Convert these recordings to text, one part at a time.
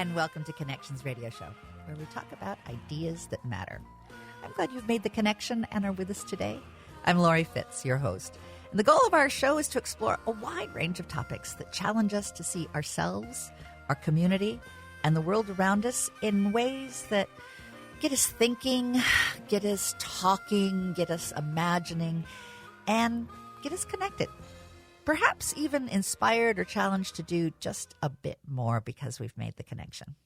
and welcome to Connections Radio Show, where we talk about ideas that matter. I'm glad you've made the connection and are with us today. I'm Laurie Fitz, your host. And the goal of our show is to explore a wide range of topics that challenge us to see ourselves, our community, and the world around us in ways that get us thinking, get us talking, get us imagining, and get us connected. Perhaps even inspired or challenged to do just a bit more because we've made the connection.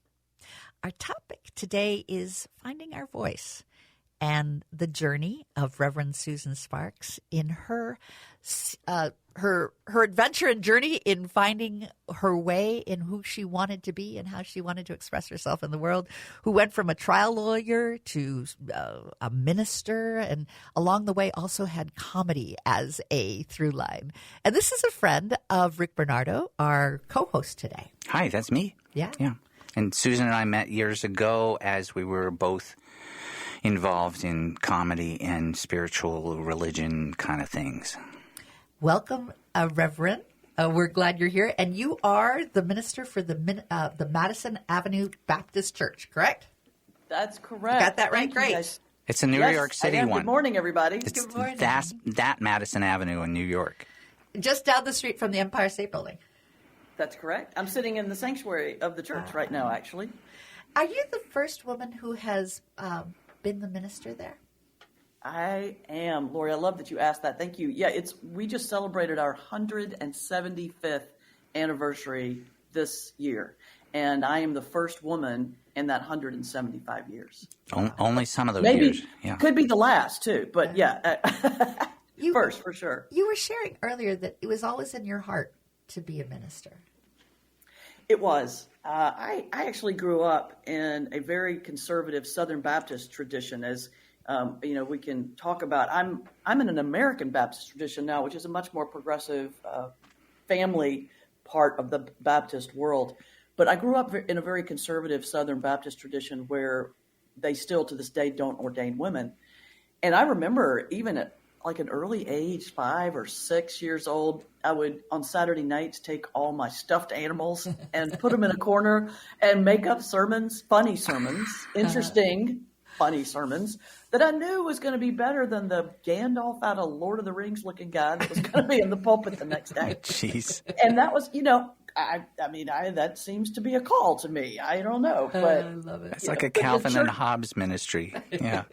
Our topic today is finding our voice and the journey of Reverend Susan Sparks in her adventure and journey in finding her way in who she wanted to be and how she wanted to express herself in the world, who went from a trial lawyer to a minister, and along the way also had comedy as a through line. And this is a friend of Rick Bernardo, our co-host today. Hi, that's me. Yeah. And Susan and I met years ago as we were both involved in comedy and spiritual religion kind of things. Welcome, Reverend. We're glad you're here. And you are the minister for the Madison Avenue Baptist Church, correct? That's correct. Got that right? Great. It's a New York City one. Good morning, everybody. It's Good morning. that Madison Avenue in New York. Just down the street from the Empire State Building. That's correct. I'm sitting in the sanctuary of the church right now, actually. Are you the first woman who has been the minister there? I am. Laurie, I love that you asked that. Thank you. Yeah, we just celebrated our 175th anniversary this year, and I am the first woman in that 175 years. Only some of those Maybe, years. Yeah. Could be the last, too, but yeah, first for sure. You were sharing earlier that it was always in your heart to be a minister. It was. I actually grew up in a very conservative Southern Baptist tradition, as we can talk about. I'm in an American Baptist tradition now, which is a much more progressive family part of the Baptist world. But I grew up in a very conservative Southern Baptist tradition where they still to this day don't ordain women. And I remember even at like an early age, 5 or 6 years old, I would on Saturday nights take all my stuffed animals and put them in a corner and make up sermons, funny sermons, interesting, funny sermons that I knew was going to be better than the Gandalf out of Lord of the Rings looking guy that was going to be in the pulpit the next day. Jeez. And that was, that seems to be a call to me. I don't know, but I love it. It's like a Calvin and Hobbes ministry. Yeah.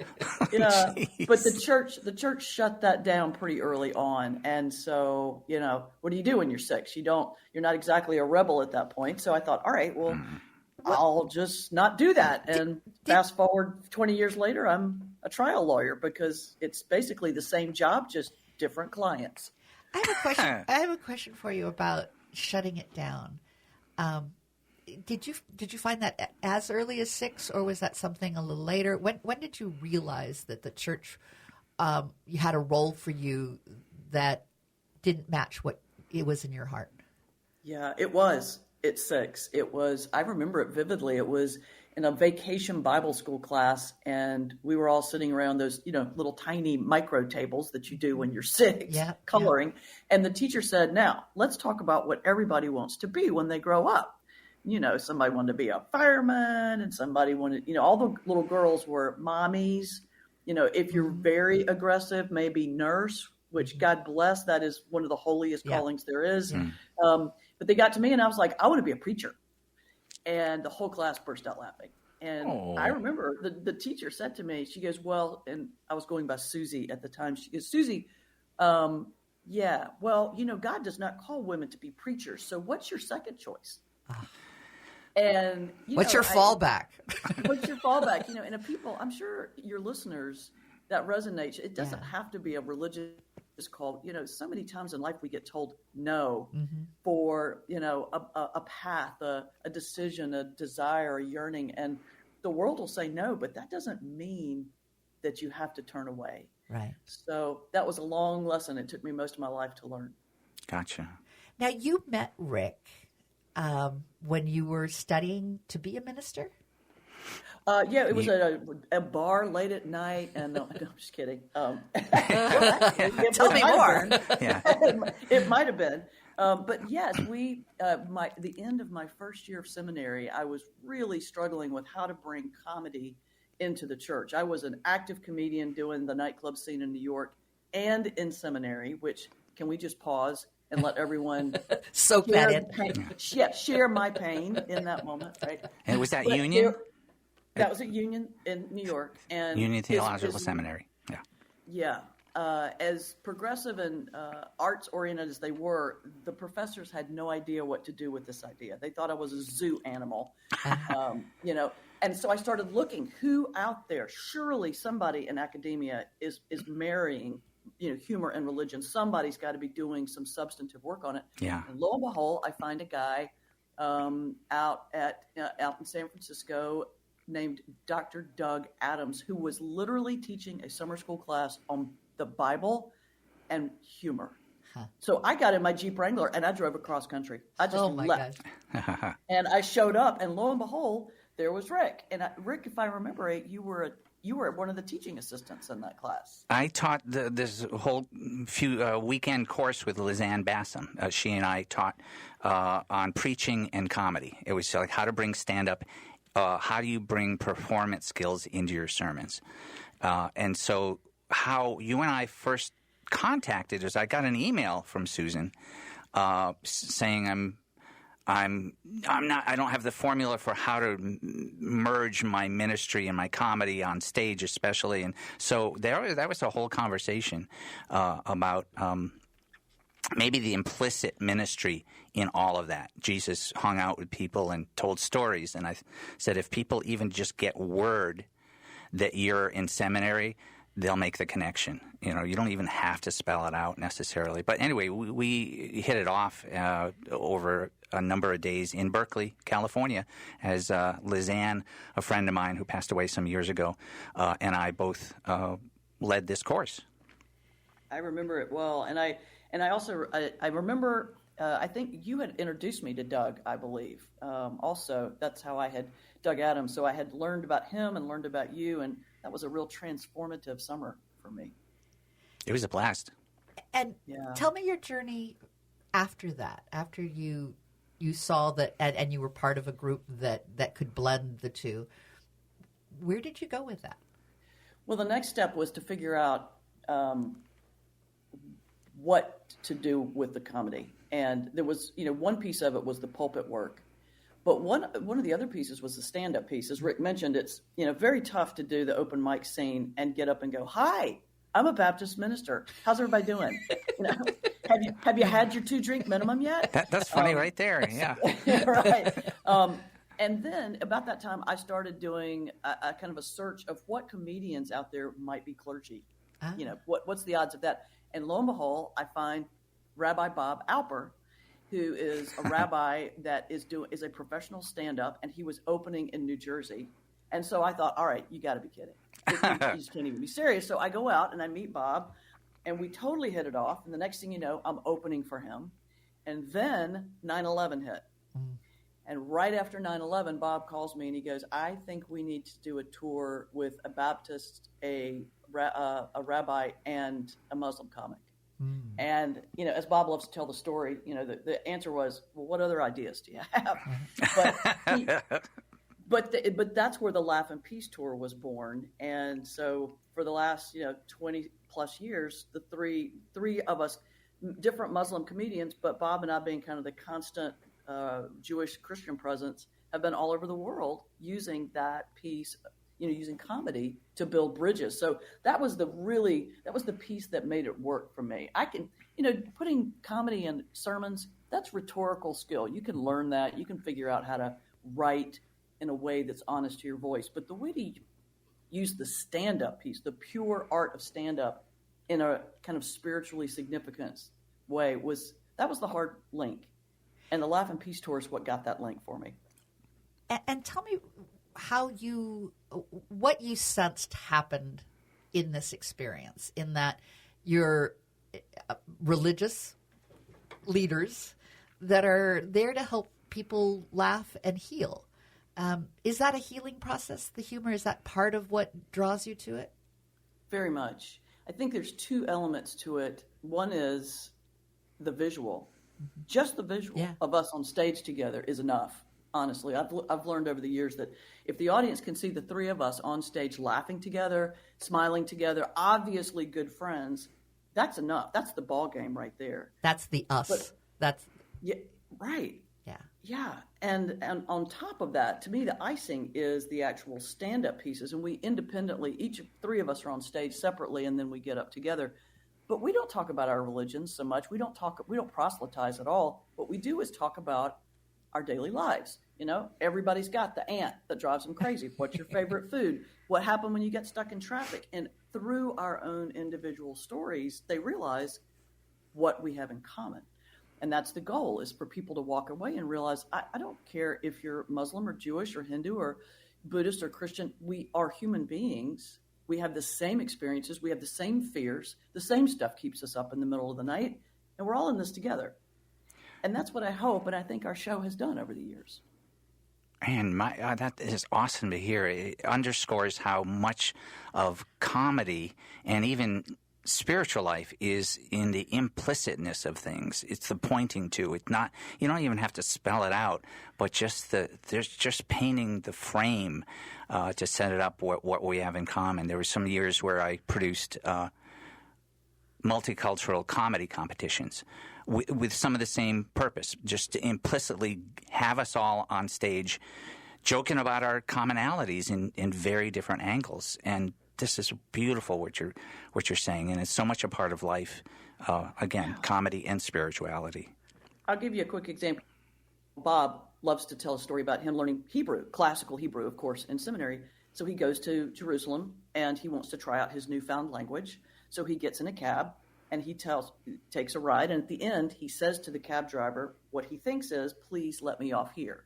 Yeah. But the church shut that down pretty early on. And so, what do you do when you're 6? You're not exactly a rebel at that point. So I thought, all right, well, I'll just not do that. And fast forward 20 years later, I'm a trial lawyer because it's basically the same job, just different clients. I have a question. I have a question for you about shutting it down. Did you find that as early as 6, or was that something a little later? When did you realize that the church you had a role for you that didn't match what it was in your heart? Yeah, it was. At 6, it was. I remember it vividly. It was in a vacation Bible school class, and we were all sitting around those, little tiny micro tables that you do when you're 6, coloring. Yeah. And the teacher said, "Now let's talk about what everybody wants to be when they grow up." Somebody wanted to be a fireman, and somebody wanted, all the little girls were mommies. If you're very aggressive, maybe nurse, which God bless, that is one of the holiest callings there is. But they got to me and I was like, I want to be a preacher. And the whole class burst out laughing. And I remember the teacher said to me, she goes, well, and I was going by Susie at the time. She goes, Susie, God does not call women to be preachers. So what's your second choice? And what's your fallback? What's your fallback? And people, I'm sure your listeners, that resonates. It doesn't have to be a religious call. So many times in life we get told no for, a path, a decision, a desire, a yearning. And the world will say no, but that doesn't mean that you have to turn away. Right. So that was a long lesson. It took me most of my life to learn. Gotcha. Now, you met Rick when you were studying to be a minister? It was at a bar late at night, and no, I'm just kidding. Tell me more. It might have been. But yes, the end of my first year of seminary, I was really struggling with how to bring comedy into the church. I was an active comedian doing the nightclub scene in New York and in seminary, which, can we just pause and let everyone soak that in? Share my pain in that moment, right? And was that Union? That was at Union in New York. And Union Theological Seminary, yeah. Yeah. As progressive and arts-oriented as they were, the professors had no idea what to do with this idea. They thought I was a zoo animal, And so I started looking, who out there? Surely somebody in academia is marrying, humor and religion. Somebody's got to be doing some substantive work on it. Yeah. And lo and behold, I find a guy out in San Francisco named Dr. Doug Adams, who was literally teaching a summer school class on the Bible and humor. Huh. So I got in my Jeep Wrangler and I drove across country. I just left. And I showed up, and lo and behold, there was Rick. And Rick, if I remember it, you were one of the teaching assistants in that class. I taught this whole weekend course with Lizanne Bassam. She and I taught on preaching and comedy. It was like how to bring stand-up. How do you bring performance skills into your sermons? And so how you and I first contacted is I got an email from Susan saying I don't have the formula for how to merge my ministry and my comedy on stage, especially. And so that was a whole conversation about maybe the implicit ministry in all of that. Jesus hung out with people and told stories. And I said, if people even just get word that you're in seminary, they'll make the connection. You don't even have to spell it out necessarily. But anyway, we hit it off over a number of days in Berkeley, California, as Lizanne, a friend of mine who passed away some years ago, and I both led this course. I remember it well, and I also remember. I think you had introduced me to Doug, I believe. Also, that's how I had Doug Adams. So I had learned about him and learned about you, and that was a real transformative summer for me. It was a blast. And tell me your journey after that, after you saw that and you were part of a group that could blend the two. Where did you go with that? Well, the next step was to figure out what to do with the comedy. And there was, one piece of it was the pulpit work. But one of the other pieces was the stand-up piece. As Rick mentioned, it's very tough to do the open mic scene and get up and go, "Hi, I'm a Baptist minister. How's everybody doing? Have you had your 2-drink minimum yet?" That's funny right there. Yeah. Right. And then about that time, I started doing a kind of a search of what comedians out there might be clergy. Ah. What's the odds of that? And lo and behold, I find Rabbi Bob Alper, who is a rabbi that is a professional stand-up, and he was opening in New Jersey. And so I thought, all right, you got to be kidding. You just can't even be serious. So I go out and I meet Bob, and we totally hit it off. And the next thing you know, I'm opening for him. And then 9/11 hit. Mm. And right after 9/11, Bob calls me and he goes, "I think we need to do a tour with a Baptist, a rabbi, and a Muslim comic." Mm. And, as Bob loves to tell the story, the answer was, "Well, what other ideas do you have?" But that's where the Laugh and Peace Tour was born. And so for the last, 20 plus years, the three of us, different Muslim comedians, but Bob and I being kind of the constant Jewish Christian presence, have been all over the world using that piece, using comedy to build bridges. So that was the piece that made it work for me. I can, putting comedy in sermons, that's rhetorical skill. You can learn that. You can figure out how to write in a way that's honest to your voice. But the way to use the stand-up piece, the pure art of stand-up in a kind of spiritually significant way that was the hard link. And the Laugh and Peace Tour is what got that link for me. And tell me what you sensed happened in this experience, in that you're religious leaders that are there to help people laugh and heal. Is that a healing process, the humor? Is that part of what draws you to it? Very much. I think there's two elements to it. One is the visual. Just the visual of us on stage together is enough. Honestly, I've learned over the years that if the audience can see the three of us on stage laughing together, smiling together, obviously good friends, that's enough. That's the ball game right there. That's the us. Yeah, right. Yeah. Yeah. And on top of that, to me, the icing is the actual stand-up pieces. And we independently, each three of us are on stage separately, and then we get up together. But we don't talk about our religions so much. We don't proselytize at all. What we do is talk about our daily lives. Everybody's got the aunt that drives them crazy. What's your favorite food? What happened when you get stuck in traffic? And through our own individual stories, they realize what we have in common. And that's the goal, is for people to walk away and realize, I don't care if you're Muslim or Jewish or Hindu or Buddhist or Christian. We are human beings. We have the same experiences. We have the same fears. The same stuff keeps us up in the middle of the night. And we're all in this together. And that's what I hope and I think our show has done over the years. And that is awesome to hear. It underscores how much of comedy and even spiritual life is in the implicitness of things. It's the pointing to. It's not. You don't even have to spell it out, but there's just painting the frame to set it up what we have in common. There were some years where I produced multicultural comedy competitions with some of the same purpose, just to implicitly have us all on stage joking about our commonalities in very different angles. And this is beautiful what you're saying, and it's so much a part of life. Again, comedy and spirituality. I'll give you a quick example. Bob loves to tell a story about him learning Hebrew, classical Hebrew, of course, in seminary. So he goes to Jerusalem, and he wants to try out his newfound language. So he gets in a cab, and he takes a ride. And at the end, he says to the cab driver what he thinks is, "Please let me off here."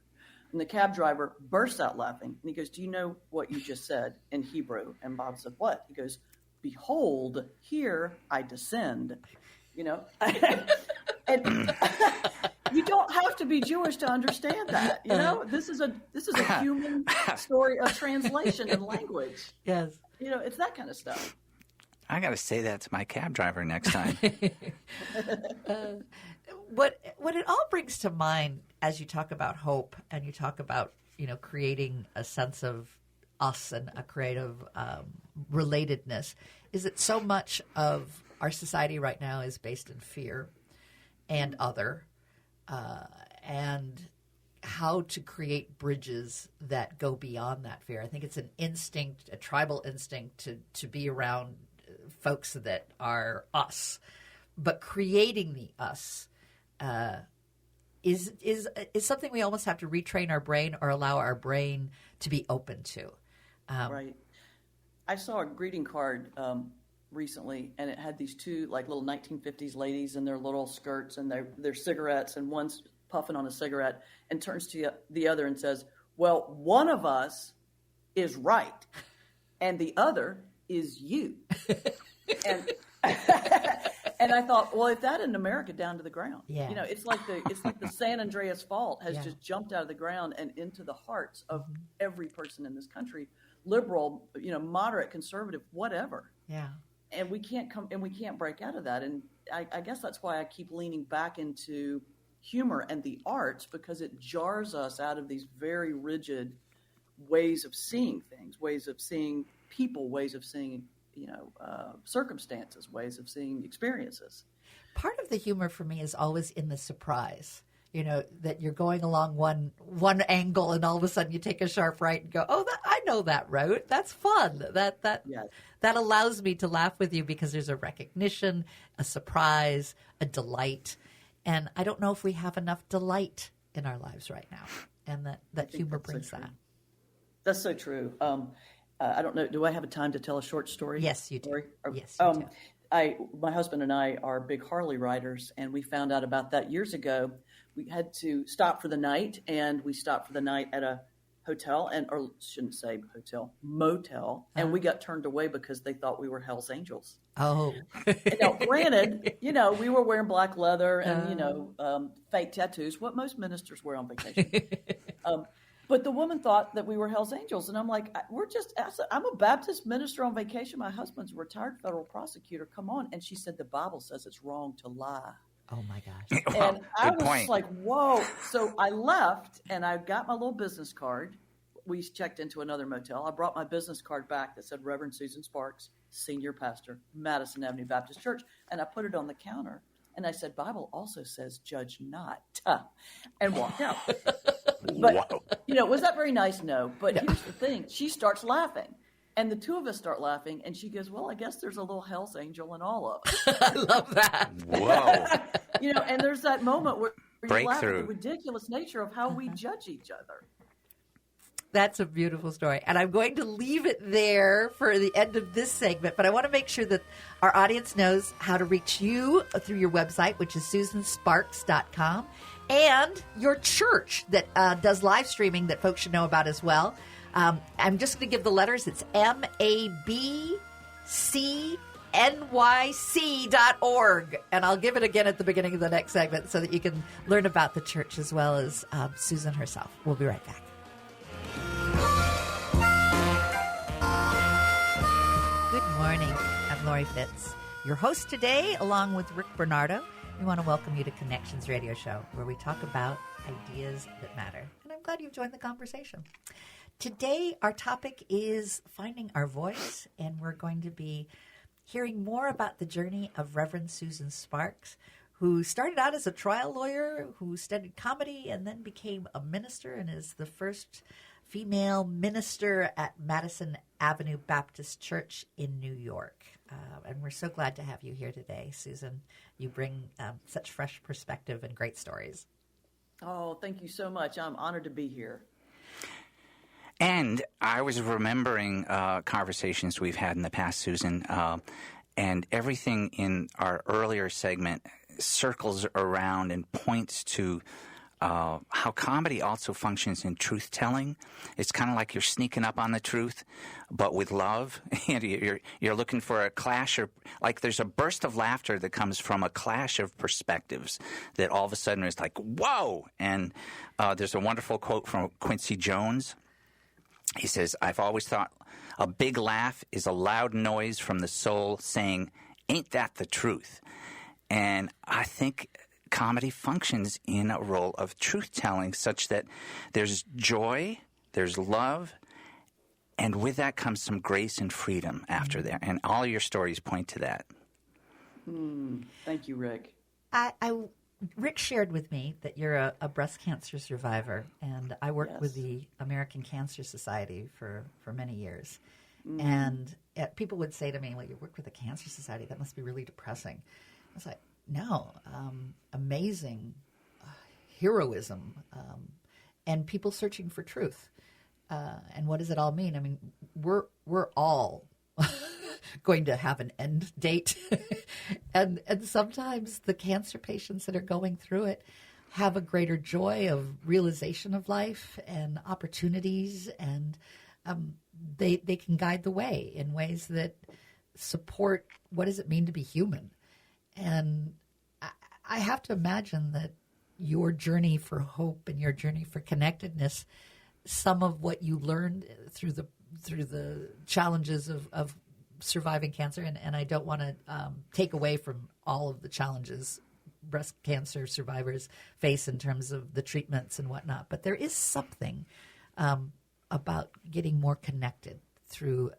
And the cab driver bursts out laughing. And he goes, "Do you know what you just said in Hebrew?" And Bob said, "What?" He goes, "Behold, here I descend." And you don't have to be Jewish to understand that. This is a human story of translation and language. Yes. It's that kind of stuff. I got to say that to my cab driver next time. What it all brings to mind as you talk about hope and you talk about creating a sense of us and a creative relatedness is that so much of our society right now is based in fear and other, and how to create bridges that go beyond that fear. I think it's an instinct, a tribal instinct to be around folks that are us, but creating the us is something we almost have to retrain our brain or allow our brain to be open to. Right. I saw a greeting card recently, and it had these two little 1950s ladies in their little skirts and their cigarettes, and one's puffing on a cigarette and turns to the other and says, "Well, one of us is right, and the other is you." And I thought, well, if that in America down to the ground, it's like the San Andreas Fault has just jumped out of the ground and into the hearts of every person in this country, liberal, moderate, conservative, whatever. Yeah. And we can't break out of that. And I guess that's why I keep leaning back into humor and the arts, because it jars us out of these very rigid ways of seeing things, ways of seeing people, ways of seeing circumstances, ways of seeing experiences. Part of the humor for me is always in the surprise, that you're going along one angle and all of a sudden you take a sharp right and go, "Oh, I know that route. That's fun." That allows me to laugh with you because there's a recognition, a surprise, a delight. And I don't know if we have enough delight in our lives right now. And that humor brings that. That's so true. I don't know. Do I have a time to tell a short story? Yes, you do. Or, yes, you do. My husband and I are big Harley riders, and we found out about that years ago. We had to stop for the night, and we stopped for the night at a hotel, or shouldn't say hotel, motel, and we got turned away because they thought we were Hell's Angels. Oh. Now, granted, we were wearing black leather and, fake tattoos, what most ministers wear on vacation. But the woman thought that we were Hell's Angels. And I'm like, I'm a Baptist minister on vacation. My husband's a retired federal prosecutor. Come on. And she said, the Bible says it's wrong to lie. Oh, my gosh. Well, And I good was point. like, whoa. So I left and I got my little business card. We checked into another motel. I brought my business card back that said Reverend Susan Sparks, Senior Pastor, Madison Avenue Baptist Church. And I put it on the counter. And I said, Bible also says judge not. And walked out. But, Whoa. was that very nice? No. But here's the thing. She starts laughing. And the two of us start laughing. And she goes, well, I guess there's a little hell's angel in all of us. I love that. Whoa. And there's that moment where you laugh at Breakthrough. the ridiculous nature of how we judge each other. That's a beautiful story. And I'm going to leave it there for the end of this segment, but I want to make sure that our audience knows how to reach you through your website, which is susansparks.com, and your church that does live streaming that folks should know about as well. I'm just going to give the letters. It's mabcnyc.org. And I'll give it again at the beginning of the next segment so that you can learn about the church as well as Susan herself. We'll be right back. Good morning. I'm Laurie Fitz, your host today, along with Rick Bernardo. We want to welcome you to Connections Radio Show, where we talk about ideas that matter. And I'm glad you've joined the conversation. Today, our topic is finding our voice, and we're going to be hearing more about the journey of Reverend Susan Sparks, who started out as a trial lawyer, who studied comedy, and then became a minister and is the first female minister at Madison Avenue Baptist Church in New York. And we're so glad to have you here today, Susan. You bring such fresh perspective and great stories. Oh, thank you so much. I'm honored to be here. And I was remembering conversations we've had in the past, Susan, and everything in our earlier segment circles around and points to how comedy also functions in truth-telling. It's kind of like you're sneaking up on the truth, but with love. And you're looking for a clash, or like there's a burst of laughter that comes from a clash of perspectives that all of a sudden is like, whoa! And there's a wonderful quote from Quincy Jones. He says, I've always thought a big laugh is a loud noise from the soul saying, ain't that the truth? And I think comedy functions in a role of truth-telling such that there's joy, there's love, and with that comes some grace and freedom after there. And all your stories point to that. Thank you, Rick. Rick shared with me that you're a breast cancer survivor, and I worked with the American Cancer Society for many years. And people would say to me, well, you work with the Cancer Society, that must be really depressing. I was like, no, amazing heroism and people searching for truth. And what does it all mean? I mean, we're all going to have an end date. and sometimes the cancer patients that are going through it have a greater joy of realization of life and opportunities, and they can guide the way in ways that support what does it mean to be human. And I have to imagine that your journey for hope and your journey for connectedness, some of what you learned through the challenges of surviving cancer, and I don't want to take away from all of the challenges breast cancer survivors face in terms of the treatments and whatnot, but there is something about getting more connected through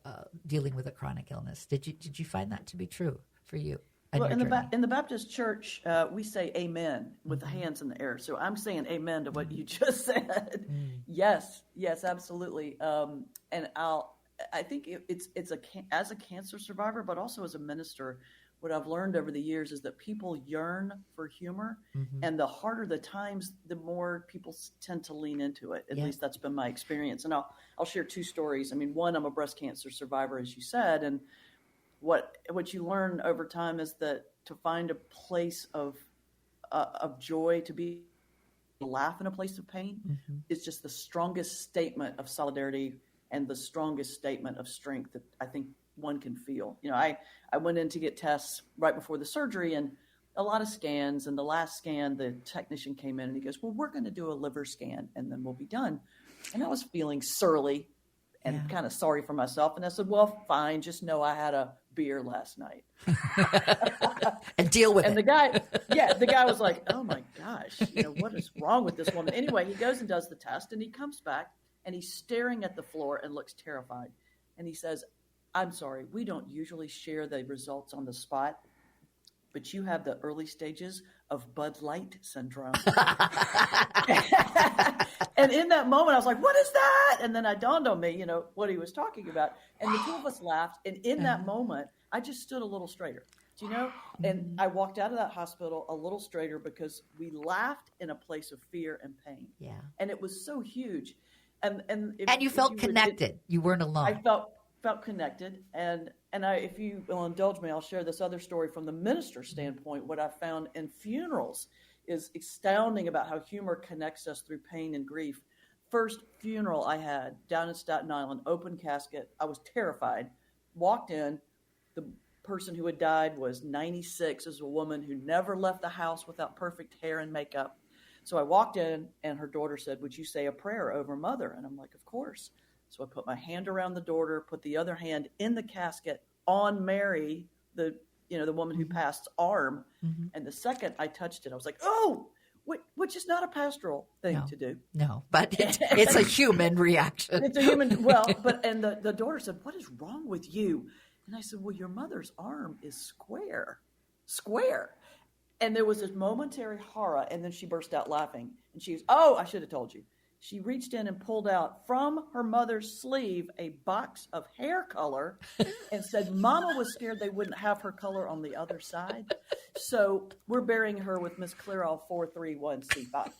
dealing with a chronic illness. Did you find that to be true for you? Well, in the Baptist Church, we say amen with the hands in the air. So I'm saying amen to what you just said. Yes, absolutely. And I think it's as a cancer survivor, but also as a minister, what I've learned over the years is that people yearn for humor, and the harder the times, the more people tend to lean into it. At least that's been my experience. And I'll share two stories. I mean, one, I'm a breast cancer survivor, as you said, and what you learn over time is that to find a place of joy, to laugh in a place of pain, is just the strongest statement of solidarity and the strongest statement of strength that I think one can feel. You know, I went in to get tests right before the surgery and a lot of scans. And the last scan, the technician came in and he goes, well, we're going to do a liver scan and then we'll be done. And I was feeling surly and kind of sorry for myself. And I said, well, fine. Just know I had a beer last night. And deal with and it. The guy was like, oh my gosh, what is wrong with this woman? Anyway, he goes and does the test, and he comes back, and he's staring at the floor and looks terrified. And he says, I'm sorry, we don't usually share the results on the spot, but you have the early stages of Bud Light syndrome. And in that moment, I was like, what is that? And then it dawned on me, what he was talking about. And the two of us laughed. And in that moment, I just stood a little straighter, And I walked out of that hospital a little straighter because we laughed in a place of fear and pain. Yeah. And it was so huge. And you felt connected. You weren't alone. I felt connected. And if you will indulge me, I'll share this other story from the minister standpoint. What I found in funerals is astounding about how humor connects us through pain and grief. First funeral I had down in Staten Island, open casket. I was terrified. Walked in. The person who had died was 96. As a woman who never left the house without perfect hair and makeup. So I walked in, and her daughter said, would you say a prayer over Mother? And I'm like, of course. So I put my hand around the daughter, put the other hand in the casket on Mary, the woman who passed's arm. Mm-hmm. And the second I touched it, I was like, oh, which is not a pastoral thing to do. No, but it's a human reaction. It's a human, and the daughter said, what is wrong with you? And I said, well, your mother's arm is square. And there was this momentary horror, and then she burst out laughing. And she was, I should have told you. She reached in and pulled out from her mother's sleeve a box of hair color and said, Mama was scared they wouldn't have her color on the other side. So we're burying her with Miss Clairol 431C5.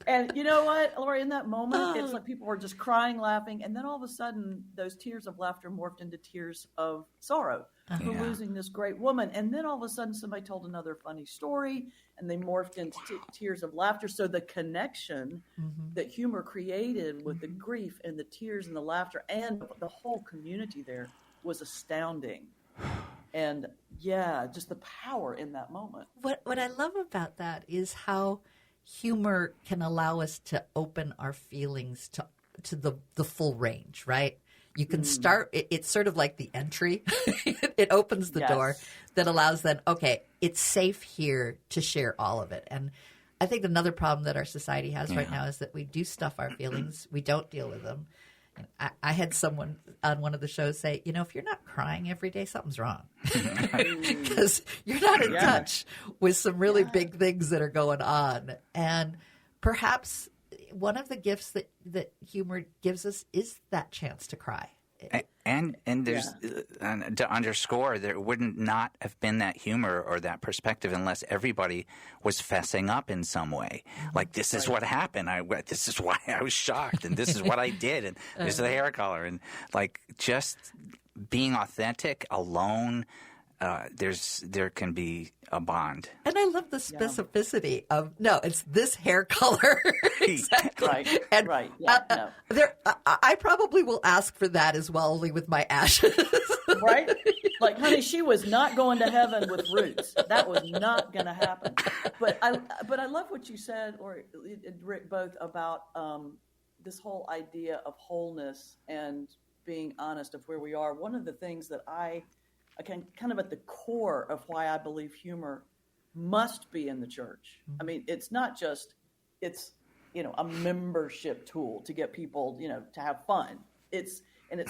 And you know what, Laurie, in that moment, it's like people were just crying, laughing. And then all of a sudden, those tears of laughter morphed into tears of sorrow for losing this great woman. And then all of a sudden, somebody told another funny story, and they morphed into tears of laughter. So the connection that humor created with the grief and the tears and the laughter and the whole community there was astounding. And just the power in that moment. What I love about that is how humor can allow us to open our feelings to the full range, right? You can start, it's sort of like the entry. It opens the door that allows then, okay, it's safe here to share all of it. And I think another problem that our society has right now is that we do stuff our feelings. We don't deal with them. I had someone on one of the shows say, if you're not crying every day, something's wrong. Because you're not in touch with some really big things that are going on. And perhaps one of the gifts that humor gives us is that chance to cry. And there's to underscore, there wouldn't not have been that humor or that perspective unless everybody was fessing up in some way. Like, this is what happened. This is why I was shocked, and this is what I did, and this is the hair color, and like just being authentic alone. There can be a bond. And I love the specificity of, no, it's this hair color. Exactly. Right. And, right. Yeah, no. I probably will ask for that as well, only with my ashes. Right? Like, honey, she was not going to heaven with roots. That was not going to happen. But I love what you said, or Rick, both about this whole idea of wholeness and being honest of where we are. One of the things that I can kind of at the core of why I believe humor must be in the church. I mean, it's not just, it's, a membership tool to get people, to have fun. It's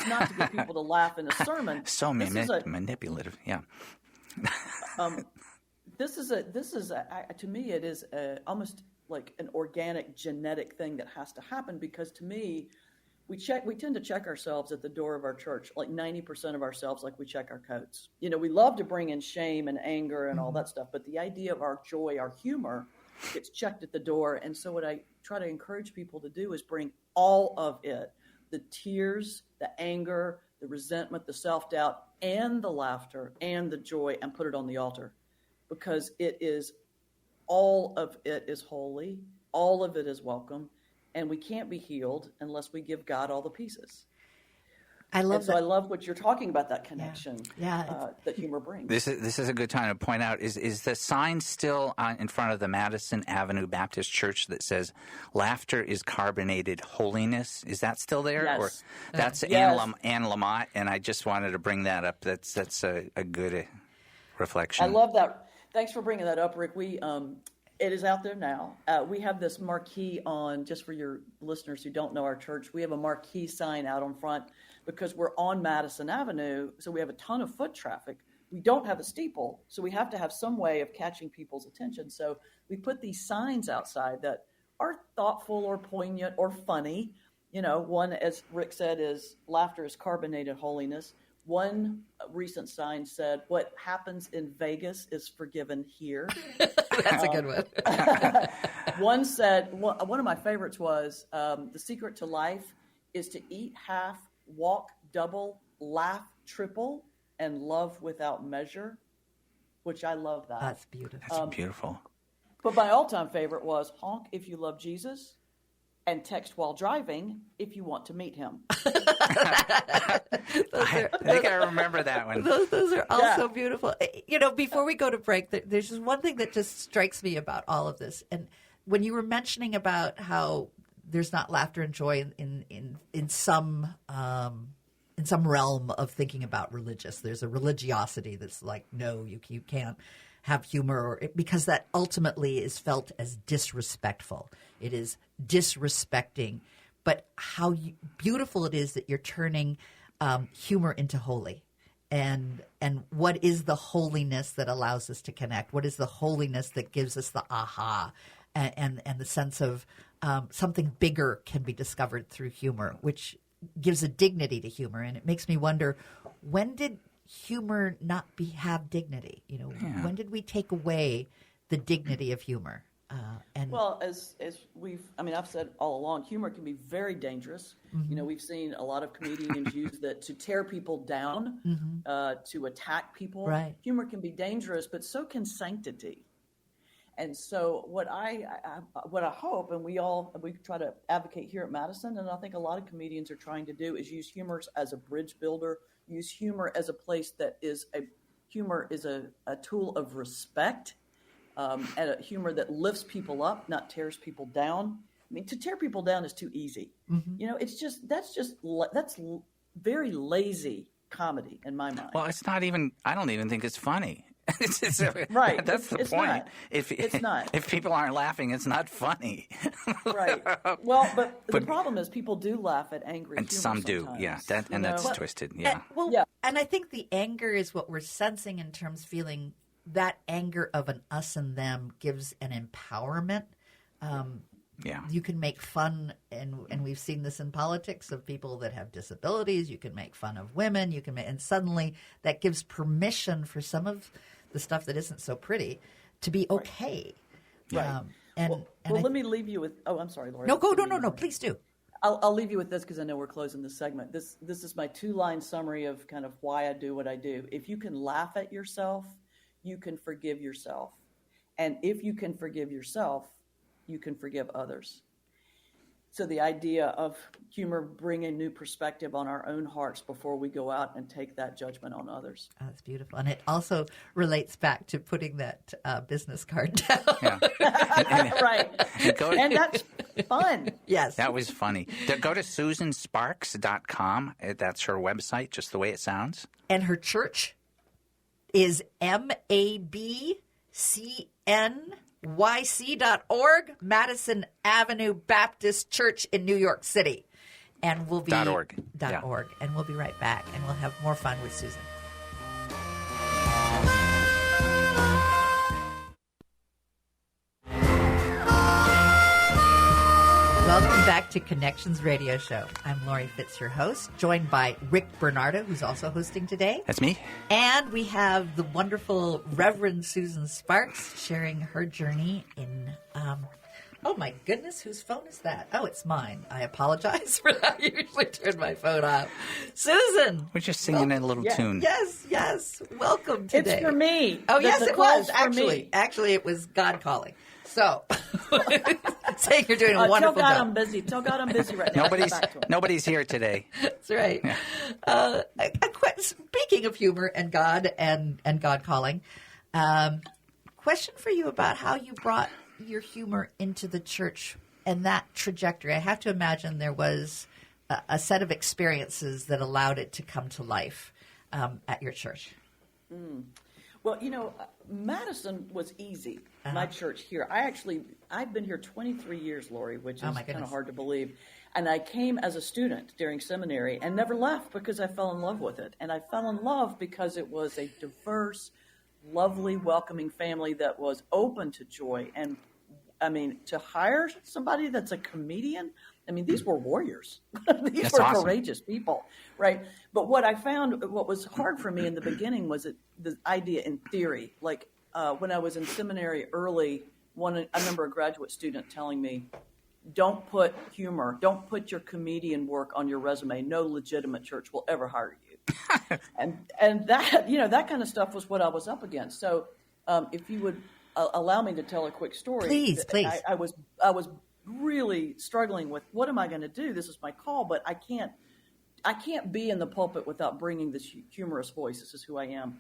not to get people to laugh in a sermon. So manipulative. Yeah. This is to me, it is almost like an organic genetic thing that has to happen, because to me, we tend to check ourselves at the door of our church, like 90% of ourselves, like we check our coats. We love to bring in shame and anger and all that stuff, but the idea of our joy, our humor, gets checked at the door. And so what I try to encourage people to do is bring all of it, the tears, the anger, the resentment, the self-doubt, and the laughter and the joy, and put it on the altar, because all of it is holy, all of it is welcome. And we can't be healed unless we give God all the pieces. I love that. So I love what you're talking about, that connection that humor brings. This is a good time to point out, is the sign still in front of the Madison Avenue Baptist Church that says, "Laughter is carbonated holiness"? Is that still there? Yes. Or that's Yes. Anne Lamott, and I just wanted to bring that up. That's a good reflection. I love that. Thanks for bringing that up, Rick. It is out there now. We have this marquee on, just for your listeners who don't know our church, we have a marquee sign out on front because we're on Madison Avenue, so we have a ton of foot traffic. We don't have a steeple, so we have to have some way of catching people's attention. So we put these signs outside that are thoughtful or poignant or funny. One, as Rick said, is laughter is carbonated holiness. One recent sign said, "What happens in Vegas is forgiven here." That's a good one. One said, one of my favorites was, "The secret to life is to eat half, walk double, laugh triple, and love without measure," which I love that. That's beautiful. That's beautiful. But my all-time favorite was, "Honk if you love Jesus, and text while driving if you want to meet him." I think I remember that one. Those are also beautiful. Before we go to break, there's just one thing that just strikes me about all of this. And when you were mentioning about how there's not laughter and joy in some realm of thinking about religious, there's a religiosity that's like, no, you can't have humor, because that ultimately is felt as disrespectful. It is disrespecting. But how beautiful it is that you're turning humor into holy. And what is the holiness that allows us to connect? What is the holiness that gives us the aha and the sense of something bigger can be discovered through humor, which gives a dignity to humor. And it makes me wonder, when did humor not have dignity? When did we take away the dignity of humor? Well, as I've said all along, humor can be very dangerous. Mm-hmm. We've seen a lot of comedians use that to tear people down, to attack people. Right. Humor can be dangerous, but so can sanctity. And so what I hope, and we try to advocate here at Madison, and I think a lot of comedians are trying to do, is use humor as a bridge builder, use humor as a place that humor is a tool of respect. And a humor that lifts people up, not tears people down. I mean, to tear people down is too easy. Mm-hmm. That's very lazy comedy in my mind. Well, it's not even. I don't even think it's funny. Right. That's the point. It's not. If people aren't laughing, it's not funny. Right. Well, but the problem is people do laugh at angry humor. And some do, sometimes, yeah. That's twisted, yeah. And I think the anger is what we're sensing in terms of feeling. That anger of an us and them gives an empowerment. You can make fun, and we've seen this in politics, of people that have disabilities. You can make fun of women. And suddenly that gives permission for some of the stuff that isn't so pretty to be okay. Right. Let me leave you with. Oh, I'm sorry, Laurie. No, please do. I'll leave you with this because I know we're closing this segment. This is my 2-line summary of kind of why I do what I do. If you can laugh at yourself, you can forgive yourself. And if you can forgive yourself, you can forgive others. So the idea of humor bringing new perspective on our own hearts before we go out and take that judgment on others. Oh, that's beautiful. And it also relates back to putting that business card down. Yeah. Right. And that's fun. Yes. That was funny. Go to SusanSparks.com. That's her website, just the way it sounds. And her church is mabcnyc.org, Madison Avenue Baptist Church in New York City. And we'll be .org. And we'll be right back, and we'll have more fun with Susan. Welcome back to Connections Radio Show. I'm Laurie Fitz, your host, joined by Rick Bernardo, who's also hosting today. That's me. And we have the wonderful Reverend Susan Sparks sharing her journey in, oh my goodness, whose phone is that? Oh, it's mine. I apologize for that. I usually turn my phone off. Susan! We're just singing a little tune. Yes. Welcome today. It's for me. Oh, yes, it was, actually. Actually, it was God calling. So, saying you're doing a wonderful Tell God job. I'm busy. Tell God I'm busy right now. Nobody's here today. That's right. Yeah. Speaking of humor and God and God calling, question for you about how you brought your humor into the church and that trajectory. I have to imagine there was a set of experiences that allowed it to come to life at your church. Well, Madison was easy. My church here. I've been here 23 years, Laurie, which is kind of hard to believe. And I came as a student during seminary and never left because I fell in love with it. And I fell in love because it was a diverse, lovely, welcoming family that was open to joy. And to hire somebody that's a comedian, these were warriors. These That's were awesome. courageous people, right? But what I found, what was hard for me in the beginning was the idea in theory. Like when I was in seminary early, I remember a graduate student telling me, don't put your comedian work on your resume. No legitimate church will ever hire you. and that, that kind of stuff was what I was up against. So if you would allow me to tell a quick story. Please. I was really struggling with, what am I going to do? This is my call, but I can't be in the pulpit without bringing this humorous voice. This is who I am.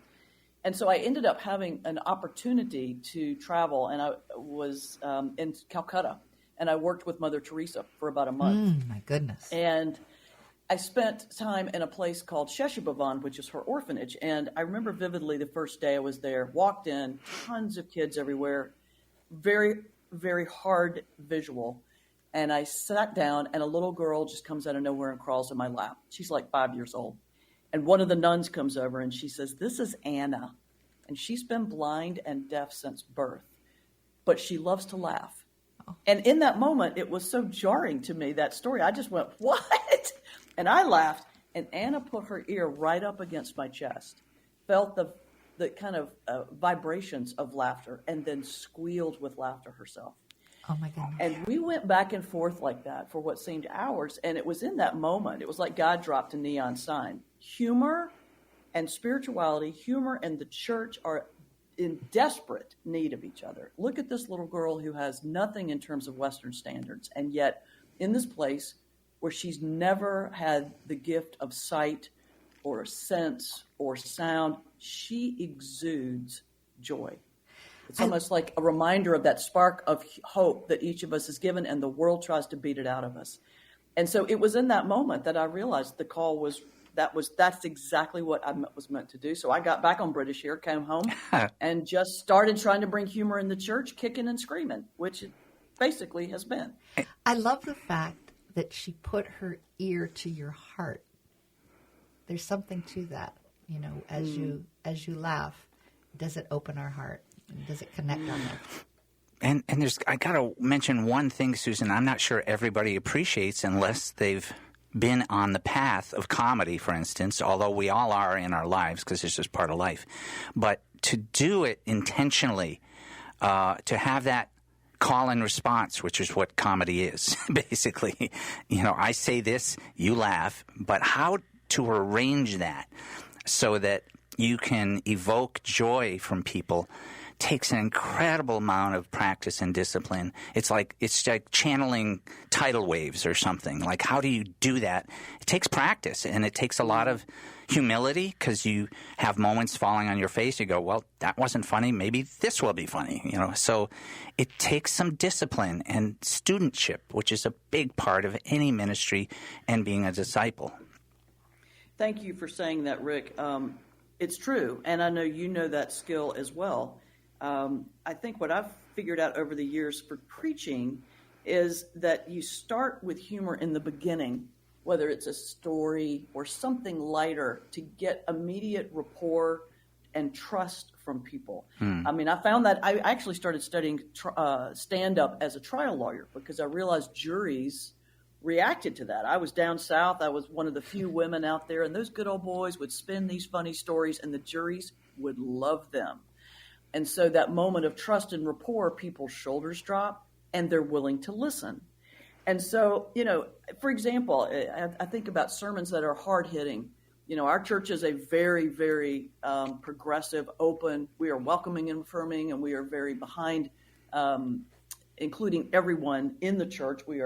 And so I ended up having an opportunity to travel, and I was in Calcutta, and I worked with Mother Teresa for about a month. My goodness. And I spent time in a place called Sheshabavan, which is her orphanage. And I remember vividly the first day I was there, walked in, tons of kids everywhere, very, very hard visual. And I sat down, and a little girl just comes out of nowhere and crawls in my lap. She's like 5 years old. And one of the nuns comes over, and she says, "This is Anna. And she's been blind and deaf since birth, but she loves to laugh." Oh. And in that moment, it was so jarring to me, that story. I just went, "What?" And I laughed, and Anna put her ear right up against my chest, felt the kind of vibrations of laughter, and then squealed with laughter herself. Oh, my goodness. And we went back and forth like that for what seemed hours. And it was in that moment, it was like God dropped a neon sign. Humor and spirituality, humor and the church are in desperate need of each other. Look at this little girl who has nothing in terms of Western standards. And yet in this place where she's never had the gift of sight or sense or sound, she exudes joy. It's almost like a reminder of that spark of hope that each of us is given, and the world tries to beat it out of us. And so it was in that moment that I realized the call that's exactly what I was meant to do. So I got back on British here, came home, and just started trying to bring humor in the church, kicking and screaming, which it basically has been. I love the fact that she put her ear to your heart. There's something to that, as you laugh, does it open our heart? Does it connect on that? And I got to mention one thing, Susan, I'm not sure everybody appreciates unless they've been on the path of comedy, for instance, although we all are in our lives because it's just part of life. But to do it intentionally, to have that call and response, which is what comedy is, basically. I say this, you laugh, but how to arrange that so that you can evoke joy from people takes an incredible amount of practice and discipline. It's like channeling tidal waves or something. Like, how do you do that? It takes practice, and it takes a lot of humility because you have moments falling on your face. You go, well, that wasn't funny. Maybe this will be funny. So it takes some discipline and studentship, which is a big part of any ministry and being a disciple. Thank you for saying that, Rick. It's true, and I know you know that skill as well. I think what I've figured out over the years for preaching is that you start with humor in the beginning, whether it's a story or something lighter, to get immediate rapport and trust from people. I found that I actually started studying stand-up as a trial lawyer because I realized juries reacted to that. I was down south. I was one of the few women out there, and those good old boys would spin these funny stories, and the juries would love them. And so that moment of trust and rapport, people's shoulders drop, and they're willing to listen. And so, for example, I think about sermons that are hard-hitting. Our church is a very, very progressive, open. We are welcoming and affirming, and we are very behind including everyone in the church. We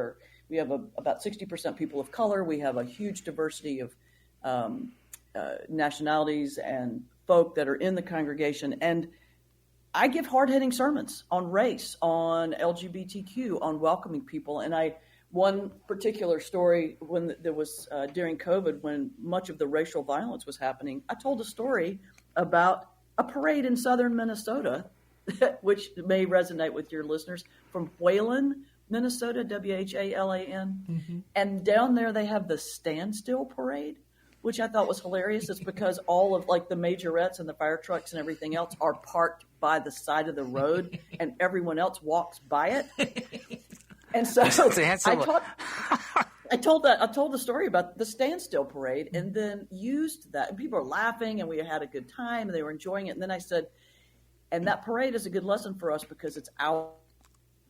have about 60% people of color. We have a huge diversity of nationalities and folk that are in the congregation. And I give hard-hitting sermons on race, on LGBTQ, on welcoming people. And one particular story when there was during COVID, when much of the racial violence was happening, I told a story about a parade in southern Minnesota, which may resonate with your listeners, from Whalen, Minnesota, Whalan. Mm-hmm. And down there they have the Standstill Parade, which I thought was hilarious. It's because all of like the majorettes and the fire trucks and everything else are parked by the side of the road and everyone else walks by it. And so I told the story about the Standstill Parade and then used that. And people are laughing and we had a good time and they were enjoying it. And then I said, and that parade is a good lesson for us because it's our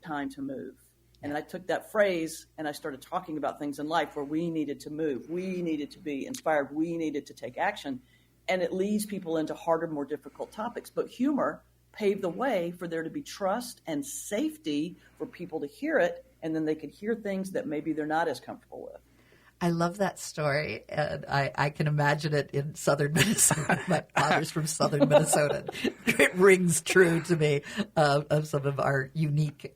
time to move. And I took that phrase and I started talking about things in life where we needed to move. We needed to be inspired. We needed to take action. And it leads people into harder, more difficult topics. But humor paved the way for there to be trust and safety for people to hear it. And then they could hear things that maybe they're not as comfortable with. I love that story, and I can imagine it in southern Minnesota. My father's from southern Minnesota. It rings true to me of some of our unique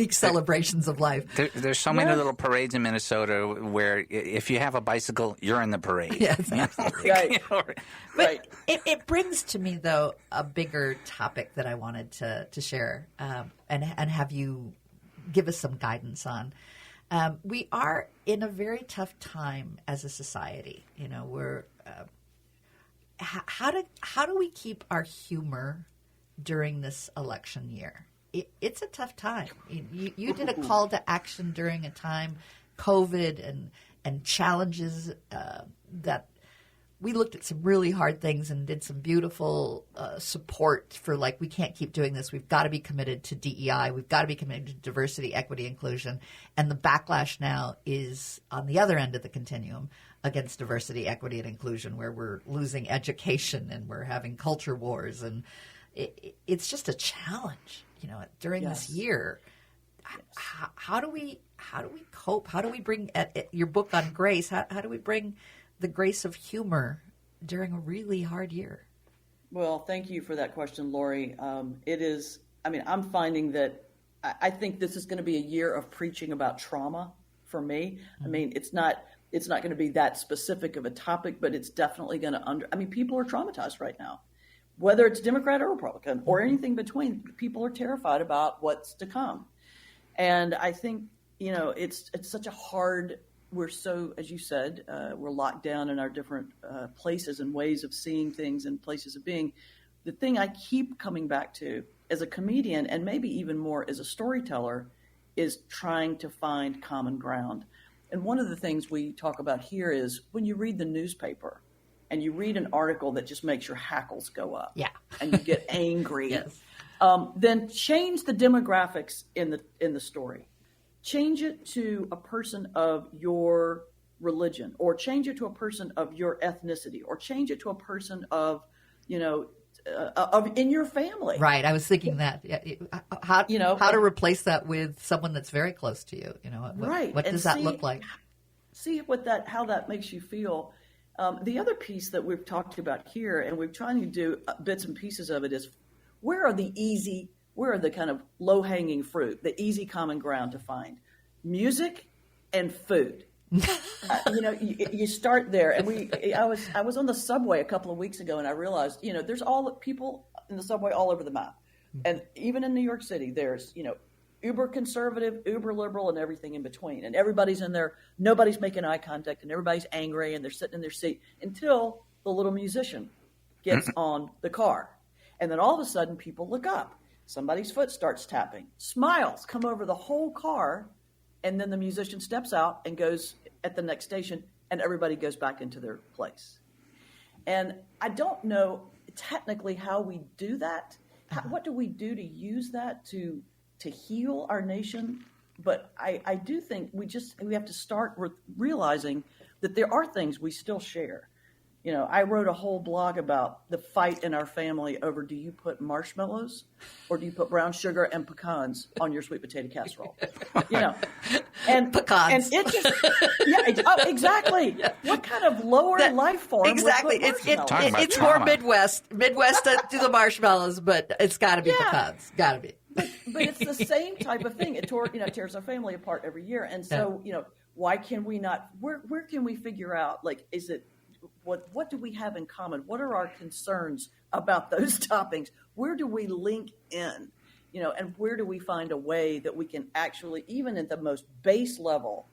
celebrations of life. There's so many little parades in Minnesota where if you have a bicycle, you're in the parade. Yes, absolutely. Right. But it brings to me, though, a bigger topic that I wanted to share and have you give us some guidance on. We are in a very tough time as a society. You know, we're how do we keep our humor during this election year? It's a tough time. You did a call to action during a time, COVID and challenges that we looked at some really hard things and did some beautiful support for, like, we can't keep doing this. We've got to be committed to DEI. We've got to be committed to diversity, equity, inclusion. And the backlash now is on the other end of the continuum against diversity, equity, and inclusion, where we're losing education and we're having culture wars. And it's just a challenge, you know, during this year. Yes. How do we cope? How do we bring your book on grace? How do we bring the grace of humor during a really hard year? Well, thank you for that question, Laurie. It is, I mean, I'm finding that I think this is going to be a year of preaching about trauma for me. Mm-hmm. I mean, it's not going to be that specific of a topic, but it's definitely going to people are traumatized right now, whether it's Democrat or Republican or anything between. People are terrified about what's to come. And I think, you know, it's such a hard, we're so, as you said, we're locked down in our different places and ways of seeing things and places of being. The thing I keep coming back to as a comedian, and maybe even more as a storyteller, is trying to find common ground. And one of the things we talk about here is when you read the newspaper and you read an article that just makes your hackles go up, and you get angry, yes. Then change the demographics in the story. Change it to a person of your religion, or change it to a person of your ethnicity, or change it to a person of, you know, of in your family. Right. I was thinking that. How to replace that with someone that's very close to you. You know, what does that look like? See how that makes you feel. The other piece that we've talked about here, and we're trying to do bits and pieces of it, is where are the kind of low-hanging fruit, the easy common ground to find? Music and food. You know, you start there. And I was on the subway a couple of weeks ago, and I realized, you know, there's all people in the subway all over the map. And even in New York City, there's, you know, uber conservative, uber liberal, and everything in between. And everybody's in there. Nobody's making eye contact, and everybody's angry, and they're sitting in their seat until the little musician gets on the car. And then all of a sudden, people look up. Somebody's foot starts tapping. Smiles come over the whole car, and then the musician steps out and goes at the next station, and everybody goes back into their place. And I don't know technically how we do that. What do we do to use that to heal our nation? But I do think we have to start with realizing that there are things we still share. I wrote a whole blog about the fight in our family over, do you put marshmallows or do you put brown sugar and pecans on your sweet potato casserole? And pecans. And it just, exactly. Yeah. What kind of lower life form? Exactly. It's more Midwest to do the marshmallows, but it's got to be pecans. Got to be. But it's the same type of thing. It tears our family apart every year. And so, why can we not? Where can we figure out? Like, is it? What do we have in common? What are our concerns about those toppings? Where do we link in? And where do we find a way that we can actually, even at the most base level,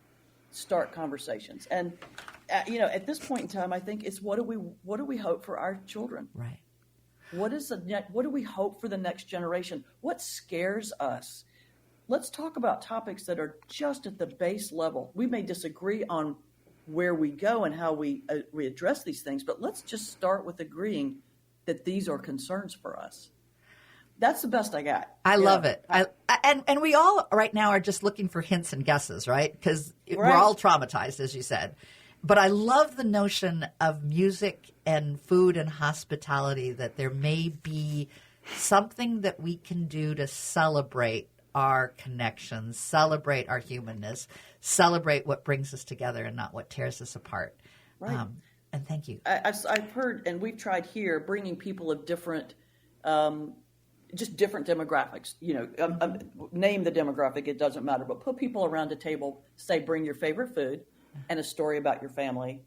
start conversations? And at this point in time, I think it's what do we hope for our children? Right. What do we hope for the next generation? What scares us? Let's talk about topics that are just at the base level. We may disagree on where we go and how we address these things, but let's just start with agreeing that these are concerns for us. That's the best I got. I love it. And we all right now are just looking for hints and guesses, right? Because we're all traumatized, as you said. But I love the notion of music and food and hospitality, that there may be something that we can do to celebrate our connections, celebrate our humanness, celebrate what brings us together and not what tears us apart. Right. And thank you. I've heard, and we've tried here, bringing people of different, just different demographics. Name the demographic, it doesn't matter, but put people around a table, say, bring your favorite food and a story about your family,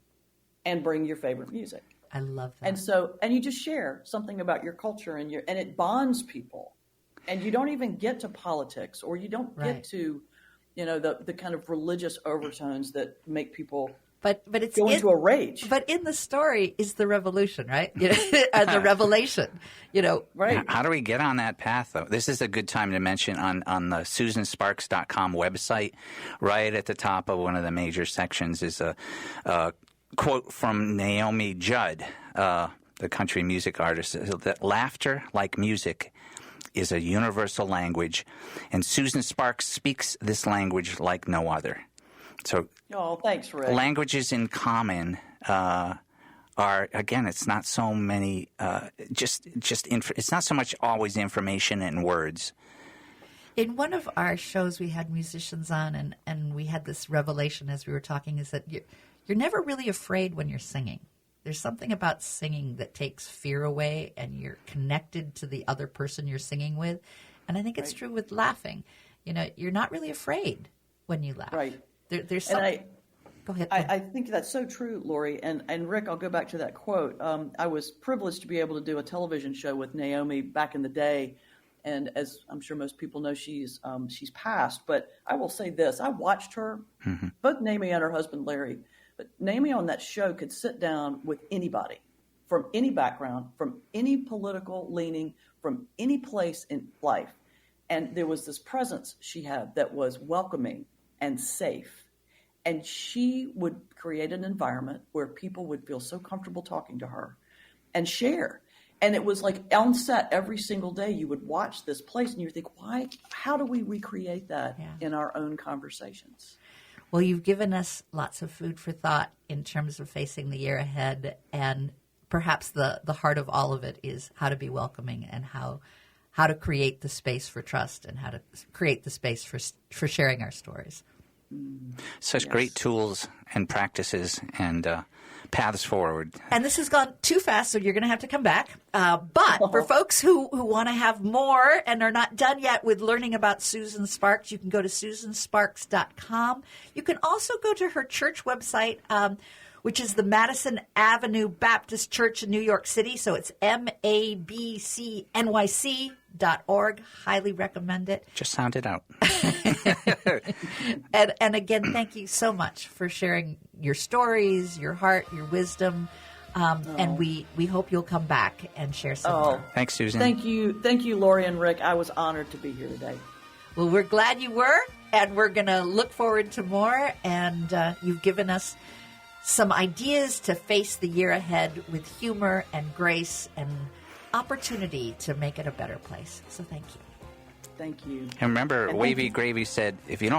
and bring your favorite music. I love that. And you just share something about your culture and it bonds people. And you don't even get to politics, or you don't get to, the kind of religious overtones that make people but it's go into a rage. But in the story is the revolution, right? The revelation, Right. How do we get on that path, though? This is a good time to mention on the SusanSparks.com website, right at the top of one of the major sections is a quote from Naomi Judd, the country music artist, that laughter, like music, is a universal language, and Susan Sparks speaks this language like no other. So, thanks, Rick. Languages in common are, again, it's not so many, it's not so much always information and words. In one of our shows, we had musicians on, and we had this revelation as we were talking, is that you're never really afraid when you're singing. There's something about singing that takes fear away, and you're connected to the other person you're singing with. And I think it's true with laughing. You're not really afraid when you laugh. Right. There's something. Go ahead. I think that's so true, Laurie. And Rick, I'll go back to that quote. I was privileged to be able to do a television show with Naomi back in the day. And as I'm sure most people know, she's passed. But I will say this. I watched her, both Naomi and her husband, Larry. But Naomi on that show could sit down with anybody from any background, from any political leaning, from any place in life. And there was this presence she had that was welcoming and safe. And she would create an environment where people would feel so comfortable talking to her and share. And it was like on set every single day. You would watch this place and you would think, how do we recreate that in our own conversations? Well, you've given us lots of food for thought in terms of facing the year ahead, and perhaps the heart of all of it is how to be welcoming and how to create the space for trust and how to create the space for sharing our stories. Such great tools and practices and paths forward. And this has gone too fast, so you're going to have to come back. But for folks who want to have more and are not done yet with learning about Susan Sparks, you can go to SusanSparks.com. You can also go to her church website, which is the Madison Avenue Baptist Church in New York City. So it's MABCNYC.org. Highly recommend it. Just sound it out. And again, thank you so much for sharing your stories, your heart, your wisdom. And we hope you'll come back and share some more. Thanks, Susan. Thank you, Laurie and Rick. I was honored to be here today. Well, we're glad you were, and we're going to look forward to more. And you've given us some ideas to face the year ahead with humor and grace and opportunity to make it a better place. So thank you. Thank you. And remember, Wavy Gravy said, if you don't